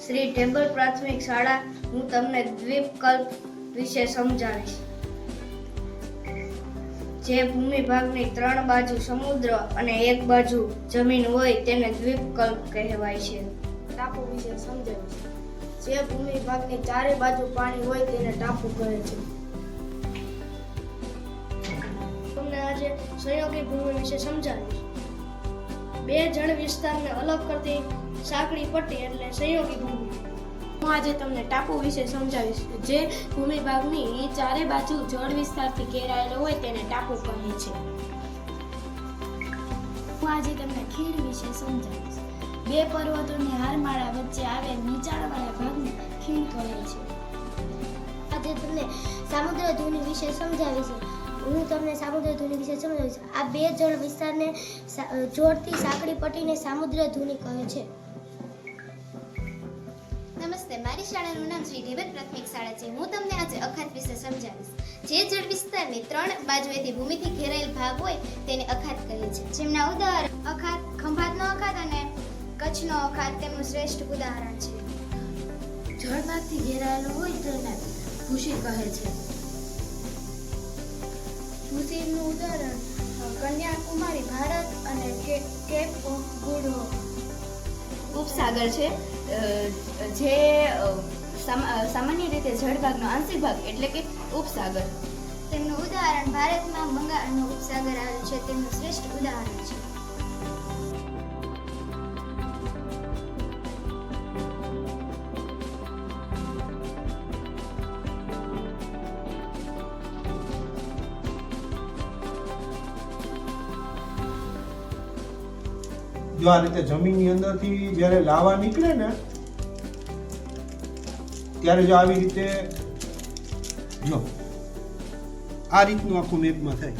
શ્રી ટેમ્બલ પ્રાથમિક શાળા હું તમને દ્વીપકલ્પ વિશે સમજાવીશ. જે ભૂમિભાગની 3 બાજુ સમુદ્ર અને 1 બાજુ જમીન હોય તેને દ્વીપકલ્પ કહેવાય છે. ટાપુ વિશે સમજાવીશ. જે ભૂમિભાગની 4 બાજુ પાણી હોય તેને ટાપુ કહે છે. તમને આજે સંયોગી ભૂમિ વિશે સમજાવીશ. 2 જળ વિસ્તારને અલગ કરતી સાંકડી પટ્ટી એટલે સંયોગી ભૂમિ. હું આજે તમને ટાપુ વિશે સમજાવીશ. જે ભૂમિભાગની 4 બાજુ જળ વિસ્તારથી ઘેરાયેલો હોય તેને ટાપુ કહે છે. હું આજે તમને ખીણ વિશે સમજાવીશ. 2 પર્વતોની હારમાળા વચ્ચે આવેલ નીચાણવાળા ભાગને ખીણ કહે છે. આજે તમને સામુદ્ર ધુની વિશે સમજાવીશ. હું તમને સામુદ્ર ધુની વિશે સમજાવીશ. આ 2 જળ વિસ્તારને જોડતી સાંકડી પટ્ટીને સામુદ્ર ધુની કહે છે. નમસ્તે, મારી શાળાનું નામ શ્રી ટેમ્બલ પ્રાથમિક શાળા છે. હું તમને આજે અખાત વિશે સમજાવીશ. જે જળ વિસ્તારની 3 બાજુએથી ભૂમિથી ઘેરાયેલ ભાગ હોય તેને અખાત કહે છે. જેમના ઉદાહરણ અખાત, ખંભાતનો અખાત અને કચ્છનો અખાત તેમનું શ્રેષ્ઠ ઉદાહરણ છે. જળભાગથી ઘેરાયેલો હોય તેને ભૂશી કહે છે. ભૂશીનું ઉદાહરણ કન્યાકુમારી ભારત અને કેપ ઓફ ગુડ હોપ. ઉપસાગર છે જે સામાન્ય રીતે જળભાગનો આંશિક ભાગ એટલે કે ઉપસાગર. તેમનું ઉદાહરણ ભારતમાં બંગાળનો ઉપસાગર આવેલ છે તેમનું શ્રેષ્ઠ ઉદાહરણ છે. જો આ રીતે જમીનની અંદરથી જ્યારે લાવા નીકળે ને ત્યારે જો આવી રીતે જો આ રીતનું આખું મેપમાં થાય.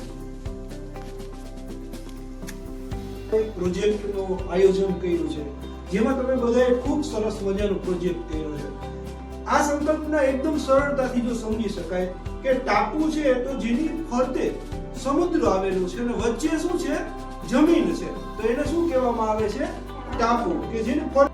પ્રોજેક્ટનું આયોજન કર્યું છે જેમાં તમે બધાએ ખૂબ સરસ મજાનો પ્રોજેક્ટ કર્યો છે. આ સંકલ્પના એકદમ સરળતાથી જો સમજી શકાય કે ટાપુ છે તો જેની ફરતે સમુદ્ર આવેલું છે અને વચ્ચે શું છે, જમીન છે, તો એને શું કહેવામાં આવે છે, ટાપુ. કે જેની ફરતે